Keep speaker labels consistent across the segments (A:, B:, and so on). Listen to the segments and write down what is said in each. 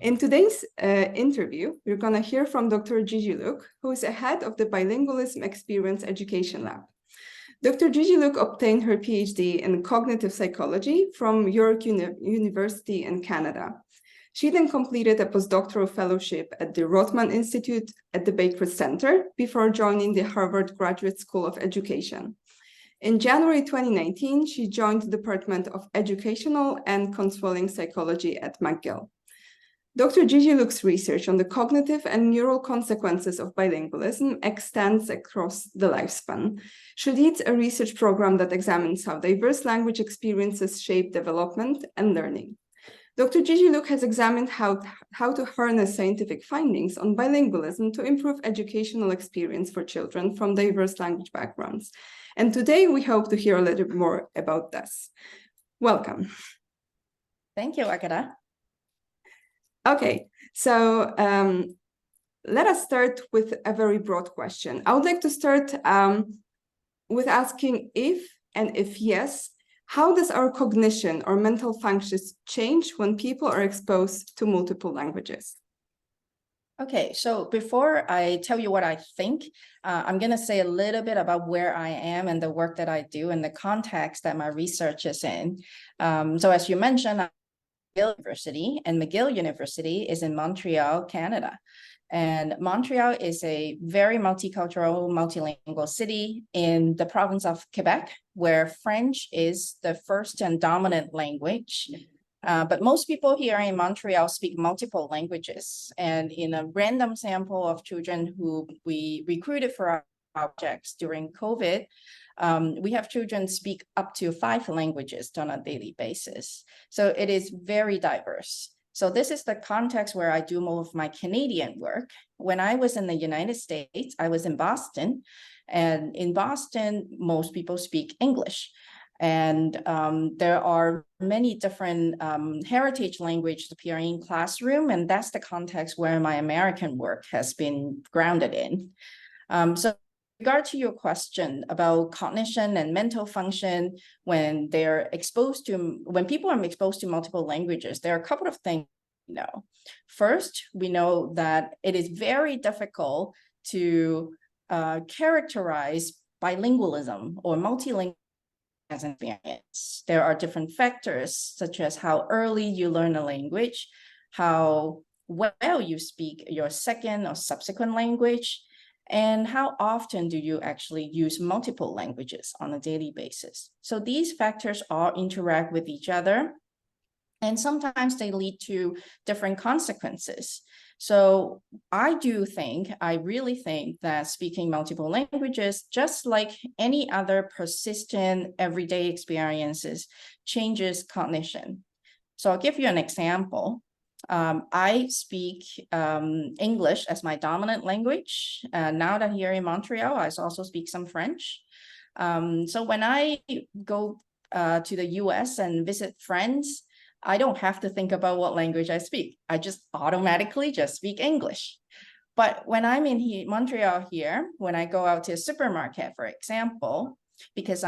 A: In today's interview, we're going to hear from Dr. Gigi Luk, who is a head of the Bilingualism Experience Education Lab. Dr. Gigi Luk obtained her PhD in cognitive psychology from York University in Canada. She then completed a postdoctoral fellowship at the Rothman Institute at the Baker Center before joining the Harvard Graduate School of Education. In January 2019, she joined the Department of Educational and Counseling Psychology at McGill. Dr. Gigi Luk's research on the cognitive and neural consequences of bilingualism extends across the lifespan. She leads a research program that examines how diverse language experiences shape development and learning. Dr. Gigi Luk has examined how to harness scientific findings on bilingualism to improve educational experience for children from diverse language backgrounds. And today we hope to hear a little bit more about this. Welcome.
B: Thank you, Akira.
A: Okay, so let us start with a very broad question. I would like to start with asking if, and if yes, how does our cognition or mental functions change when people are exposed to multiple languages?
B: Okay, so before I tell you what I think, I'm going to say a little bit about where I am and the work that I do and the context that my research is in. So as you mentioned, McGill University, and McGill University is in Montreal, Canada. And Montreal is a very multicultural, multilingual city in the province of Quebec, where French is the first and dominant language. But most people here in Montreal speak multiple languages. And in a random sample of children who we recruited for our projects during COVID, we have children speak up to 5 languages on a daily basis. So it is very diverse. So this is the context where I do more of my Canadian work. When I was in the United States, I was in Boston. And in Boston, most people speak English. And there are many different heritage languages appearing in classroom. And that's the context where my American work has been grounded in. So with regard to your question about cognition and mental function, when people are exposed to multiple languages, there are a couple of things we know. First, we know that it is very difficult to characterize bilingualism or multilingual as an experience. There are different factors, such as how early you learn a language, how well you speak your second or subsequent language, and how often do you actually use multiple languages on a daily basis. So these factors all interact with each other, and sometimes they lead to different consequences. So I really think that speaking multiple languages, just like any other persistent everyday experiences, changes cognition. So I'll give you an example. I speak English as my dominant language. Now that here in Montreal, I also speak some French. So when I go to the US and visit friends, I don't have to think about what language I speak. I just automatically just speak English. But when I'm in Montreal here, when I go out to a supermarket, for example, because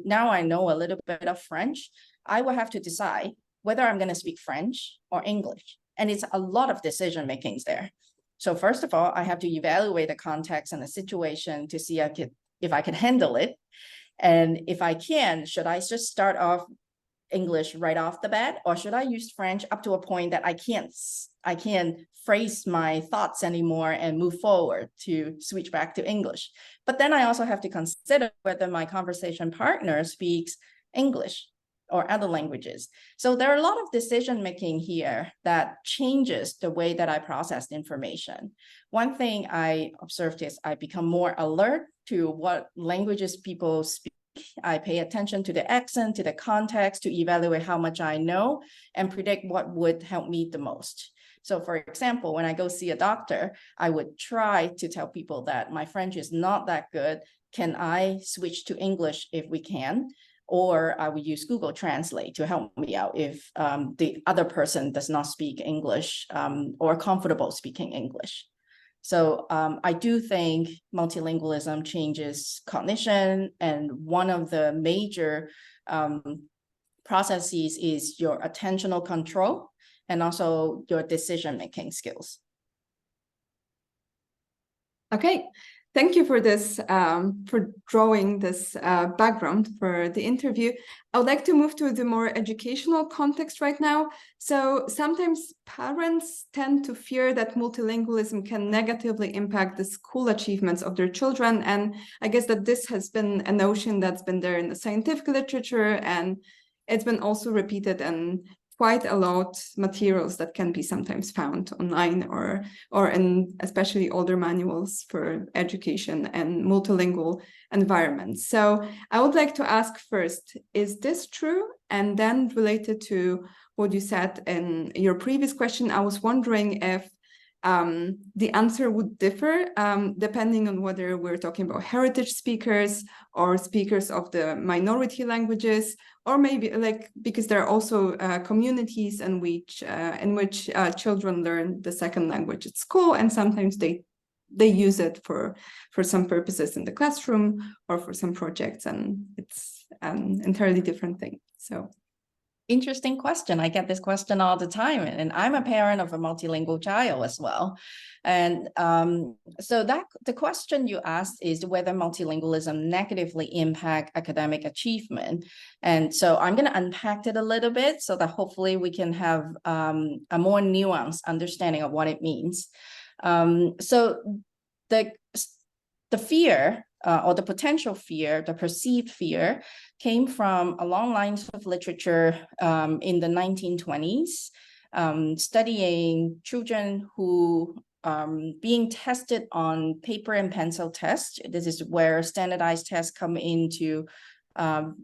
B: now I know a little bit of French, I will have to decide whether I'm going to speak French or English. And it's a lot of decision makings there. So first of all, I have to evaluate the context and the situation to see if I can handle it. And if I can, should I just start off English right off the bat, or should I use French up to a point that I can't phrase my thoughts anymore and move forward to switch back to English? But then I also have to consider whether my conversation partner speaks English or other languages. So there are a lot of decision making here that changes the way that I process information. One thing I observed is I become more alert to what languages people speak. I pay attention to the accent, to the context, to evaluate how much I know and predict what would help me the most. So for example, when I go see a doctor, I would try to tell people that my French is not that good. Can I switch to English if we can? Or I would use Google Translate to help me out if the other person does not speak English or comfortable speaking English. So I do think multilingualism changes cognition, and one of the major processes is your attentional control. and also your decision-making skills.
A: Okay, thank you for this, for drawing this background for the interview. I would like to move to the more educational context right now. So sometimes parents tend to fear that multilingualism can negatively impact the school achievements of their children. And I guess that this has been a notion that's been there in the scientific literature, and it's been also repeated in quite a lot materials that can be sometimes found online or in especially older manuals for education and multilingual environments. So I would like to ask first, is this true? And then related to what you said in your previous question, I was wondering if the answer would differ depending on whether we're talking about heritage speakers or speakers of the minority languages, or maybe because there are also communities in which children learn the second language at school, and sometimes they use it for some purposes in the classroom or for some projects, and it's an entirely different thing. So.
B: Interesting question. I get this question all the time, and I'm a parent of a multilingual child as well. And so the question you asked is whether multilingualism negatively impact academic achievement. And so I'm going to unpack it a little bit so that hopefully we can have a more nuanced understanding of what it means. So the fear or the potential fear, the perceived fear, came from a long lines of literature in the 1920s, studying children who being tested on paper and pencil tests. This is where standardized tests come into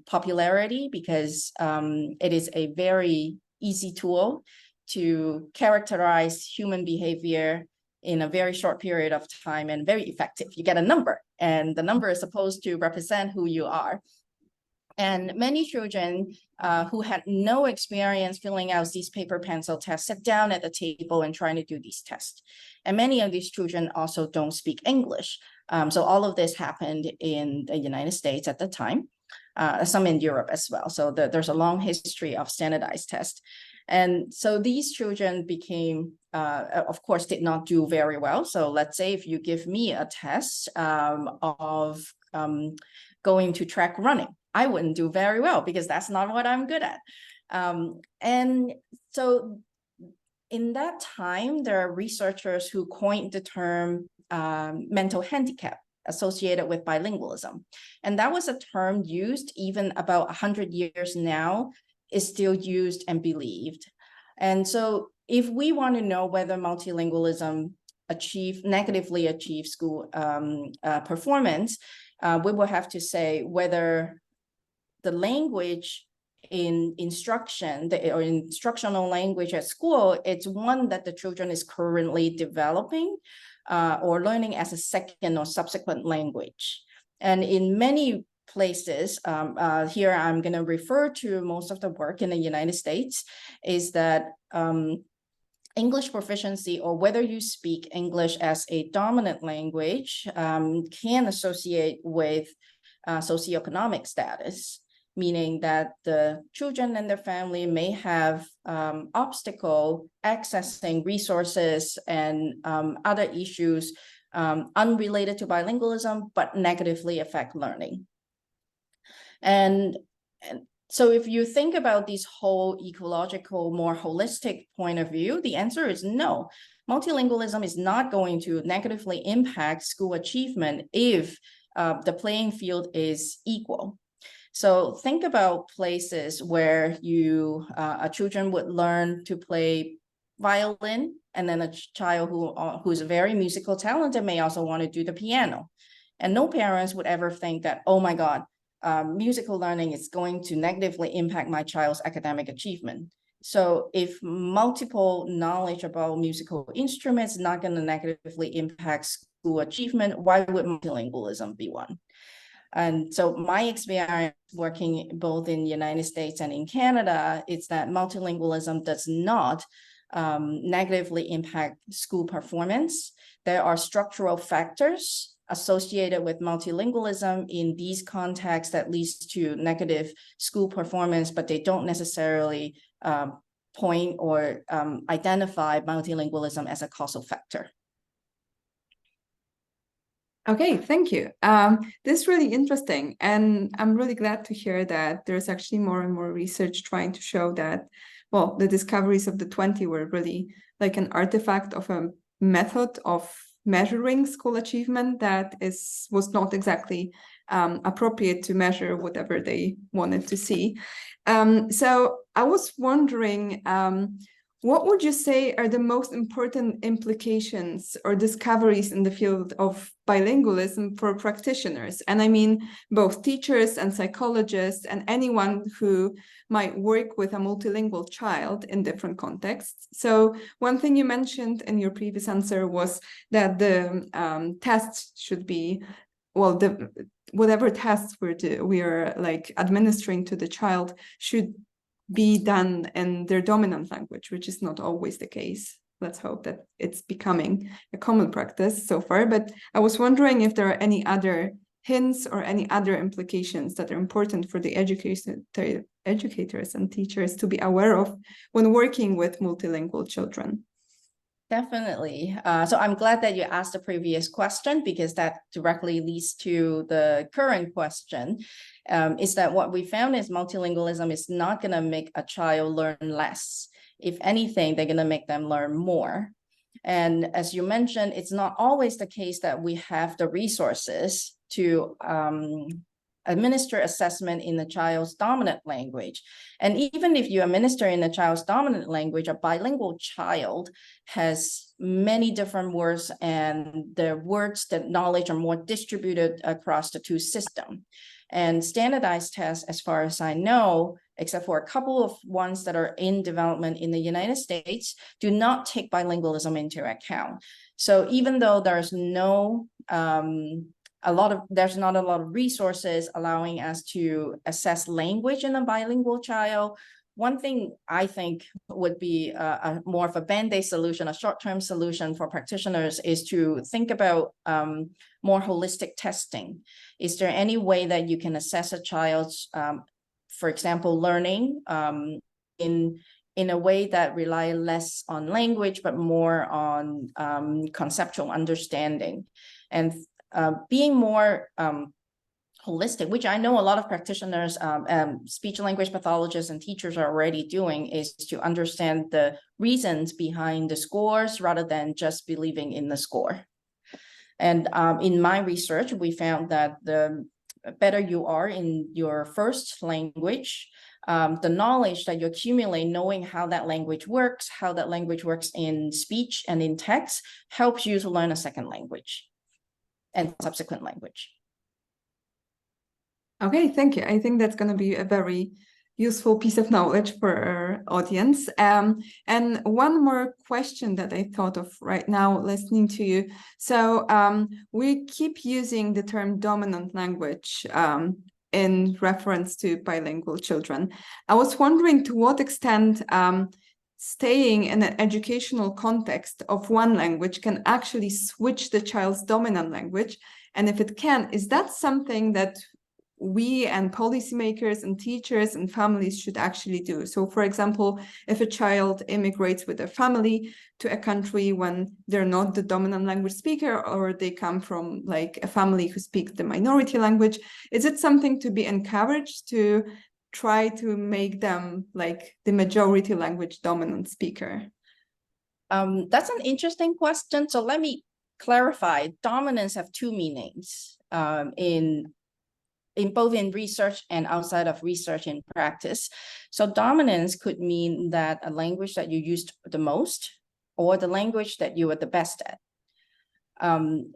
B: popularity, because it is a very easy tool to characterize human behavior in a very short period of time, and very effective. You get a number, and the number is supposed to represent who you are. And many children who had no experience filling out these paper pencil tests sit down at the table and trying to do these tests. And many of these children also don't speak English. So all of this happened in the United States at the time, some in Europe as well. So there's a long history of standardized tests. And so these children became, of course, did not do very well. So let's say if you give me a test of going to track running, I wouldn't do very well because that's not what I'm good at. And so in that time, there are researchers who coined the term mental handicap associated with bilingualism. And that was a term used even about 100 years now, is still used and believed. And so if we want to know whether multilingualism negatively achieves school performance, we will have to say whether the language in instruction or instructional language at school, it's one that the children is currently developing or learning as a second or subsequent language. And in many places, here I'm going to refer to most of the work in the United States, is that English proficiency, or whether you speak English as a dominant language, can associate with socioeconomic status, meaning that the children and their family may have obstacle accessing resources and other issues unrelated to bilingualism, but negatively affect learning. And so if you think about this whole ecological, more holistic point of view, the answer is no. Multilingualism is not going to negatively impact school achievement if the playing field is equal. So think about places where children would learn to play violin, and then a child who's very musical talented may also want to do the piano. And no parents would ever think that, oh my God, musical learning is going to negatively impact my child's academic achievement. So if multiple knowledge about musical instruments is not going to negatively impact school achievement, why would multilingualism be one? And so my experience working both in the United States and in Canada is that multilingualism does not negatively impact school performance. There are structural factors associated with multilingualism in these contexts that leads to negative school performance, but they don't necessarily point or identify multilingualism as a causal factor.
A: Okay, thank you. This is really interesting, and I'm really glad to hear that there's actually more and more research trying to show that, well, the discoveries of the 20 were really like an artifact of a method of measuring school achievement that was not exactly appropriate to measure whatever they wanted to see. So I was wondering, what would you say are the most important implications or discoveries in the field of bilingualism for practitioners? And I mean both teachers and psychologists and anyone who might work with a multilingual child in different contexts. So one thing you mentioned in your previous answer was that the tests should be, well, whatever tests we are like administering to the child should be done in their dominant language, which is not always the case. Let's hope that it's becoming a common practice so far. But I was wondering if there are any other hints or any other implications that are important for the educators and teachers to be aware of when working with multilingual children.
B: Definitely. So I'm glad that you asked the previous question, because that directly leads to the current question, is that what we found is multilingualism is not going to make a child learn less. If anything, they're going to make them learn more. And as you mentioned, it's not always the case that we have the resources to administer assessment in the child's dominant language. And even if you administer in the child's dominant language, a bilingual child has many different words, and the words, that knowledge are more distributed across the two systems. And standardized tests, as far as I know, except for a couple of ones that are in development in the United States, do not take bilingualism into account. So even though there's no there's not a lot of resources allowing us to assess language in a bilingual child, one thing I think would be a more of a band-aid solution, a short-term solution for practitioners, is to think about more holistic testing. Is there any way that you can assess a child's, for example, learning in a way that rely less on language, but more on conceptual understanding? And being more holistic, which I know a lot of practitioners, speech language pathologists and teachers are already doing, is to understand the reasons behind the scores rather than just believing in the score. And in my research, we found that the better you are in your first language, the knowledge that you accumulate knowing how that language works in speech and in text, helps you to learn a second language and subsequent language.
A: Okay, thank you. I think that's going to be a very useful piece of knowledge for our audience. And one more question that I thought of right now listening to you. So we keep using the term dominant language in reference to bilingual children. I was wondering to what extent staying in an educational context of one language can actually switch the child's dominant language. And if it can, is that something that we and policymakers and teachers and families should actually do? So for example, if a child immigrates with their family to a country when they're not the dominant language speaker, or they come from like a family who speaks the minority language, is it something to be encouraged to try to make them like the majority language dominant speaker?
B: That's an interesting question. So let me clarify. Dominance have two meanings in both in research and outside of research in practice. So dominance could mean that a language that you used the most, or the language that you are the best at.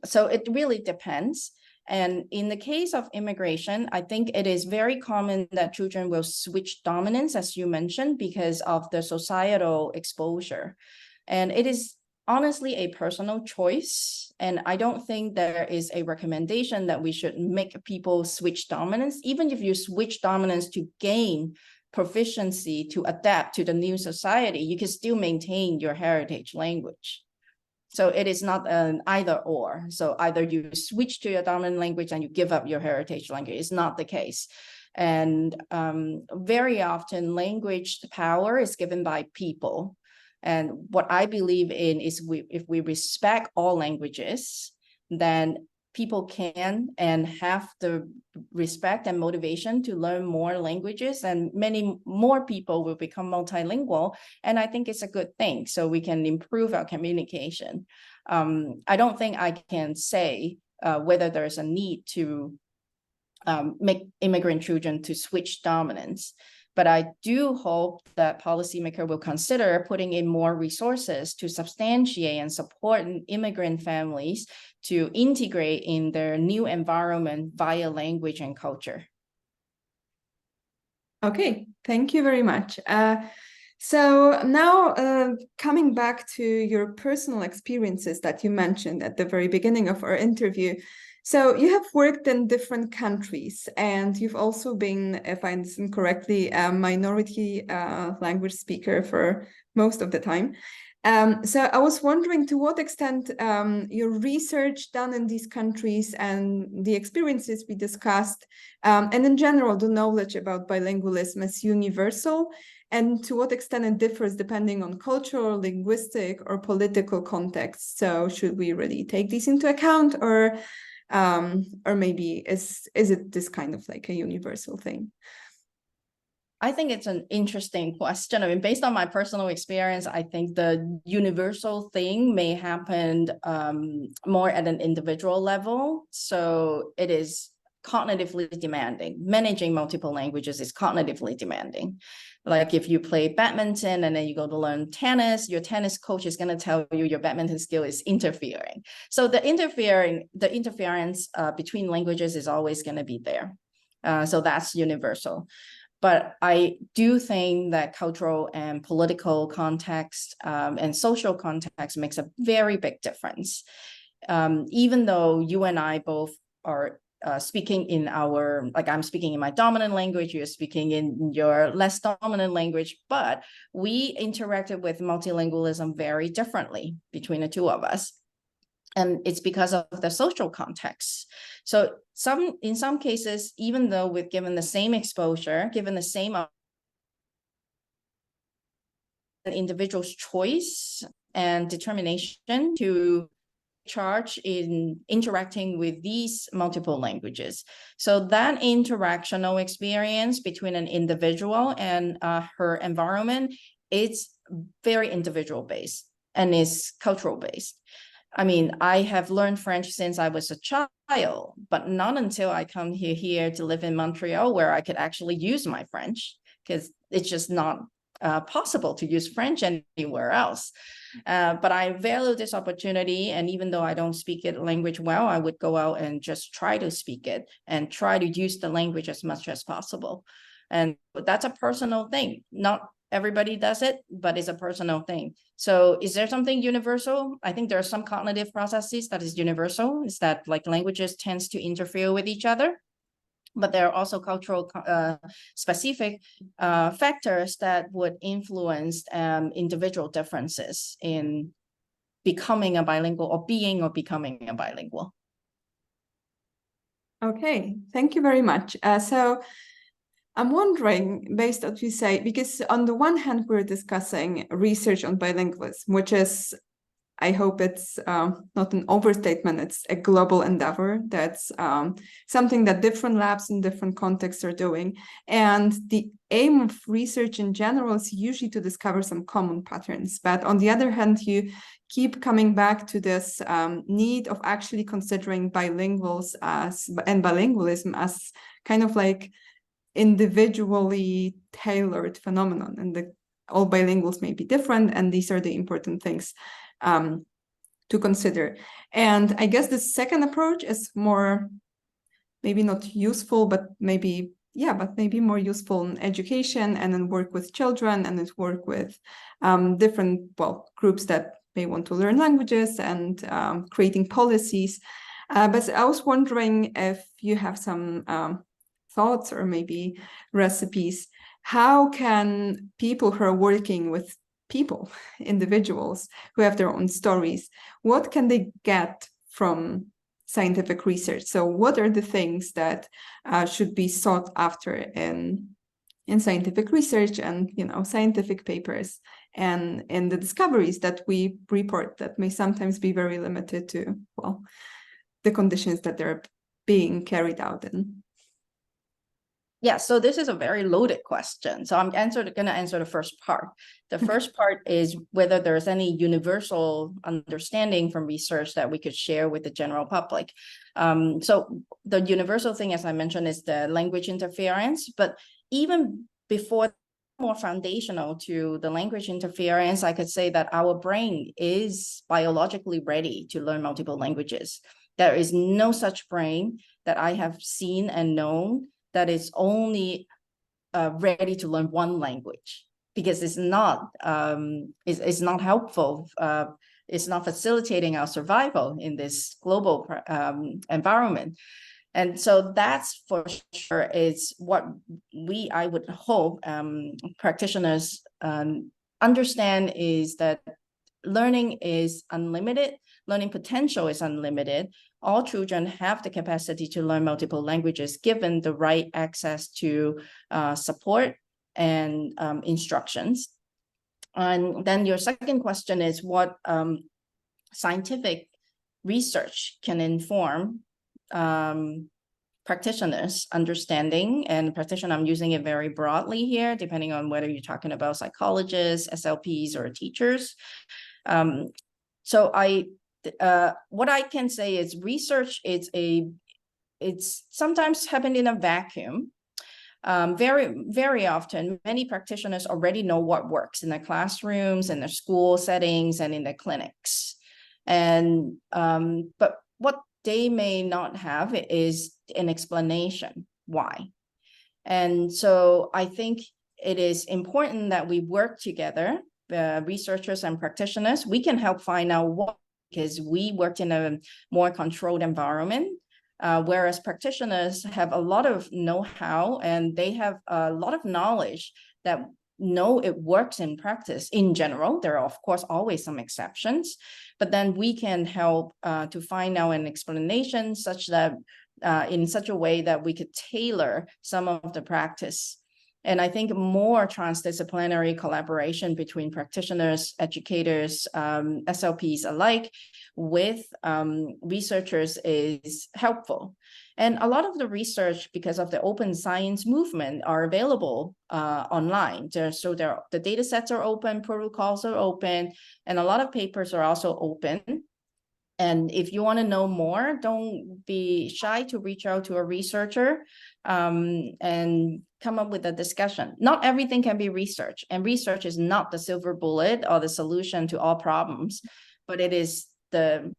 B: So it really depends. And in the case of immigration, I think it is very common that children will switch dominance, as you mentioned, because of the societal exposure. And it is honestly a personal choice. And I don't think there is a recommendation that we should make people switch dominance. Even if you switch dominance to gain proficiency to adapt to the new society, you can still maintain your heritage language. So it is not an either or. So either you switch to your dominant language and you give up your heritage language. It's not the case. And very often language power is given by people. And what I believe in is if we respect all languages, then people can and have the respect and motivation to learn more languages, and many more people will become multilingual. And I think it's a good thing, so we can improve our communication. I don't think I can say whether there's a need to make immigrant children to switch dominance. But I do hope that policymakers will consider putting in more resources to substantiate and support immigrant families to integrate in their new environment via language and culture.
A: Okay, thank you very much. So now coming back to your personal experiences that you mentioned at the very beginning of our interview. So you have worked in different countries, and you've also been, if I understand correctly, a minority language speaker for most of the time. So I was wondering to what extent your research done in these countries and the experiences we discussed, and in general, the knowledge about bilingualism is universal, and to what extent it differs depending on cultural, linguistic, or political context. So should we really take these into account, or maybe is it this kind of like a universal thing?
B: I think it's an interesting question. I mean, based on my personal experience, I think the universal thing may happen more at an individual level. So it is cognitively demanding. Managing multiple languages is cognitively demanding. Like if you play badminton and then you go to learn tennis, your tennis coach is going to tell you your badminton skill is interfering. So the interference between languages is always going to be there. So that's universal. But I do think that cultural and political context and social context makes a very big difference. Even though you and I both are speaking in our, like I'm speaking in my dominant language, you're speaking in your less dominant language, but we interacted with multilingualism very differently between the two of us. And it's because of the social context. So in some cases, even though we've given the same exposure, given the same individual's choice and determination to charge in interacting with these multiple languages. So that interactional experience between an individual and her environment is very individual based and is cultural based. I mean, I have learned French since I was a child, but not until I come here to live in Montreal where I could actually use my French, because it's just not possible to use French anywhere else. But I value this opportunity, and even though I don't speak it language well, I would go out and just try to speak it and try to use the language as much as possible. And that's a personal thing. Not everybody does it, but it's a personal thing. So is there something universal? I think there are some cognitive processes that is universal, is that like languages tends to interfere with each other. But there are also cultural specific factors that would influence individual differences in becoming a bilingual or being or becoming a bilingual.
A: Okay, thank you very much. So I'm wondering, based on what you say, because on the one hand, we're discussing research on bilingualism, which is, I hope it's not an overstatement, it's a global endeavor. That's something that different labs in different contexts are doing. And the aim of research in general is usually to discover some common patterns. But on the other hand, you keep coming back to this need of actually considering bilinguals and bilingualism as kind of like individually tailored phenomenon, and all bilinguals may be different, and these are the important things to consider. And I guess the second approach is more, maybe not useful, but maybe more useful in education, and then work with children, and then work with different groups that may want to learn languages, and creating policies. But I was wondering if you have some thoughts or maybe recipes. How can people who are working with people, individuals who have their own stories, what can they get from scientific research. So what are the things that should be sought after in scientific research and, you know, scientific papers, and in the discoveries that we report that may sometimes be very limited to, well, the conditions that they're being carried out in?
B: Yeah, so this is a very loaded question. So I'm going to answer the first part. The first part is whether there's any universal understanding from research that we could share with the general public. So the universal thing, as I mentioned, is the language interference. But even before, more foundational to the language interference, I could say that our brain is biologically ready to learn multiple languages. There is no such brain that I have seen and known that is only ready to learn one language, because it's not helpful. It's not facilitating our survival in this global environment. And so that's for sure is what I would hope practitioners understand, is that learning is unlimited, learning potential is unlimited. All children have the capacity to learn multiple languages given the right access to support and instructions. And then your second question is what scientific research can inform practitioners' understanding. And practitioner, I'm using it very broadly here, depending on whether you're talking about psychologists, SLPs, or teachers. So what I can say is research it's sometimes happened in a vacuum. Very often, many practitioners already know what works in their classrooms, in their school settings, and in their clinics. And but what they may not have is an explanation why. And so I think it is important that we work together, researchers and practitioners. We can help find out what, because we worked in a more controlled environment, whereas practitioners have a lot of know-how and they have a lot of knowledge that know it works in practice in general. There are, of course, always some exceptions, but then we can help to find out an explanation such that in such a way that we could tailor some of the practice. And I think more transdisciplinary collaboration between practitioners, educators, SLPs alike with researchers is helpful. And a lot of the research, because of the open science movement, are available online. The data sets are open, protocols are open, and a lot of papers are also open. And if you want to know more, don't be shy to reach out to a researcher and come up with a discussion. Not everything can be research, and research is not the silver bullet or the solution to all problems, but it is the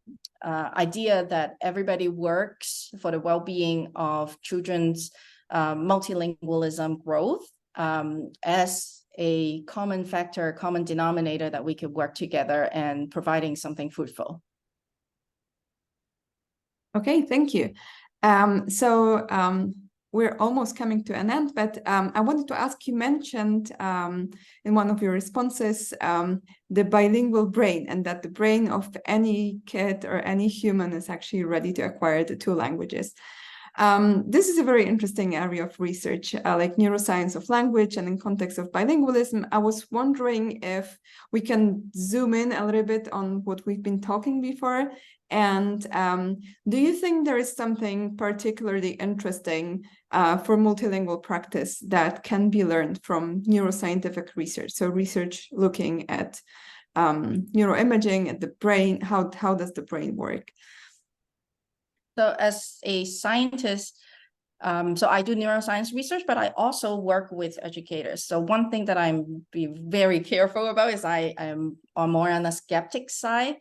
B: idea that everybody works for the well-being of children's multilingualism growth as a common factor, common denominator that we could work together and providing something fruitful.
A: Okay, thank you. We're almost coming to an end, but I wanted to ask, you mentioned in one of your responses the bilingual brain, and that the brain of any kid or any human is actually ready to acquire the two languages. This is a very interesting area of research, like neuroscience of language, and in context of bilingualism. I was wondering if we can zoom in a little bit on what we've been talking before. And do you think there is something particularly interesting for multilingual practice that can be learned from neuroscientific research? So research looking at neuroimaging, at the brain, how does the brain work?
B: So as a scientist, so I do neuroscience research, but I also work with educators. So one thing that I'm being very careful about is I am more on the skeptic side.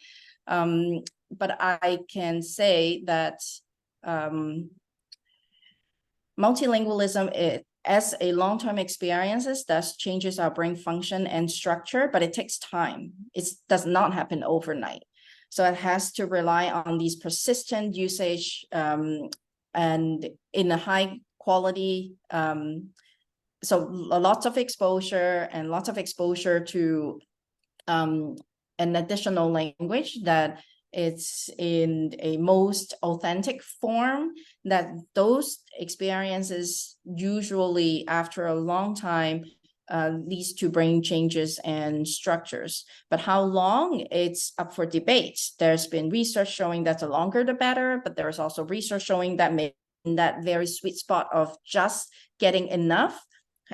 B: But I can say that multilingualism, as a long-term experiences, thus changes our brain function and structure, but it takes time. It does not happen overnight. So it has to rely on these persistent usage and in a high quality. So lots of exposure to an additional language that it's in a most authentic form, that those experiences usually after a long time leads to brain changes and structures. But how long, it's up for debate. There's been research showing that the longer the better, but there's also research showing that maybe in that very sweet spot of just getting enough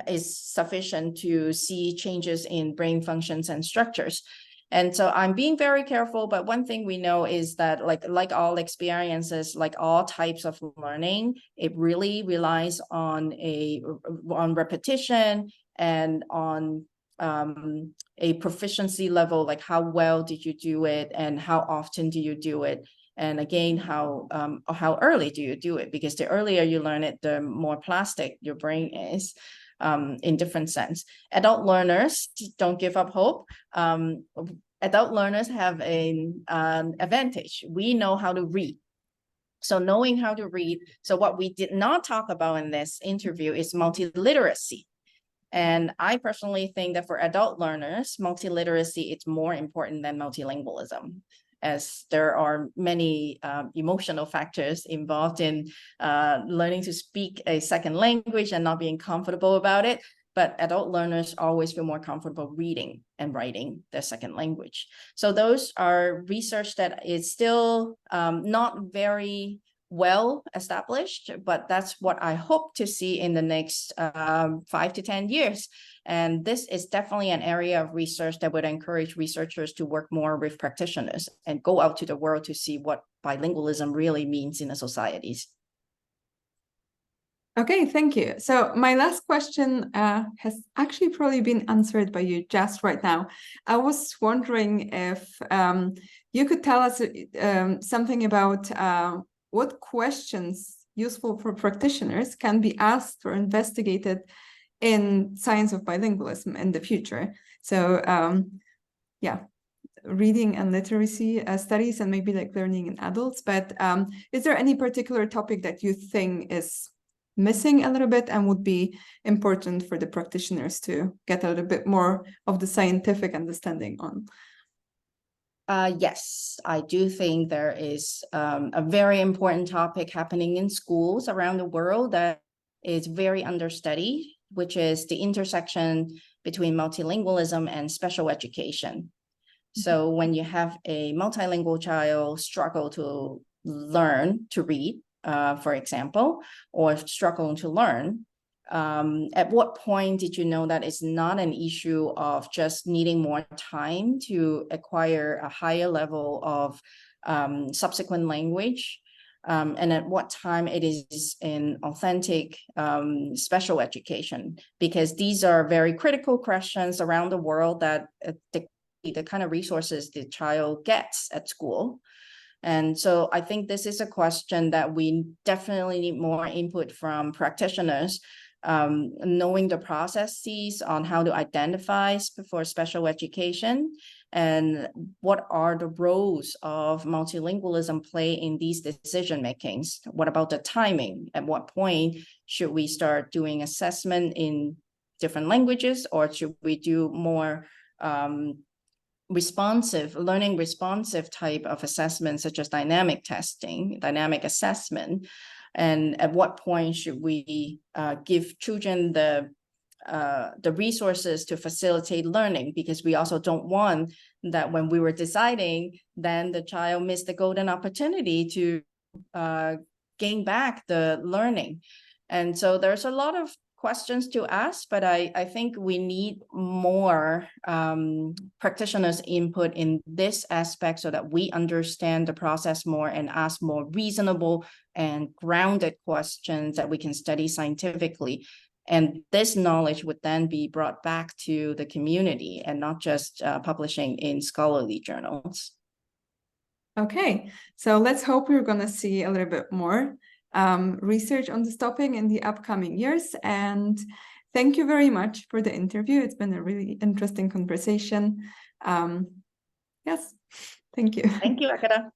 B: is sufficient to see changes in brain functions and structures. And so I'm being very careful, but one thing we know is that like all experiences, like all types of learning, it really relies on repetition and on a proficiency level, like how well did you do it and how often do you do it? And again, how early do you do it? Because the earlier you learn it, the more plastic your brain is. In different sense. Adult learners, don't give up hope. Adult learners have an advantage. We know how to read. So knowing how to read. So what we did not talk about in this interview is multiliteracy. And I personally think that for adult learners, multiliteracy is more important than multilingualism, as there are many emotional factors involved in learning to speak a second language and not being comfortable about it. But adult learners always feel more comfortable reading and writing their second language. So those are research that is still not very well established, but that's what I hope to see in the next 5 to 10 years. And this is definitely an area of research that would encourage researchers to work more with practitioners and go out to the world to see what bilingualism really means in the societies.
A: Okay, thank you. So my last question has actually probably been answered by you just right now. I was wondering if you could tell us something about what questions useful for practitioners can be asked or investigated in science of bilingualism in the future. So yeah, reading and literacy studies and maybe like learning in adults. But is there any particular topic that you think is missing a little bit and would be important for the practitioners to get a little bit more of the scientific understanding on?
B: Yes, I do think there is a very important topic happening in schools around the world that is very understudied, which is the intersection between multilingualism and special education. So when you have a multilingual child struggle to learn to read, for example, or struggle to learn, at what point did you know that it's not an issue of just needing more time to acquire a higher level of subsequent language? And at what time it is in authentic special education? Because these are very critical questions around the world that the kind of resources the child gets at school. And so I think this is a question that we definitely need more input from practitioners, knowing the processes on how to identify for special education and what are the roles of multilingualism play in these decision makings. What about the timing? At what point should we start doing assessment in different languages, or should we do more learning responsive type of assessment, such as dynamic testing, dynamic assessment? And at what point should we give children the resources to facilitate learning? Because we also don't want that when we were deciding, then the child missed the golden opportunity to gain back the learning. And so there's a lot of questions to ask, but I think we need more practitioners' input in this aspect so that we understand the process more and ask more reasonable and grounded questions that we can study scientifically. And this knowledge would then be brought back to the community and not just publishing in scholarly journals.
A: Okay, so let's hope we're going to see a little bit more research on this topic in the upcoming years. And thank you very much for the interview. It's been a really interesting conversation. Yes, thank you.
B: Thank you, Akira.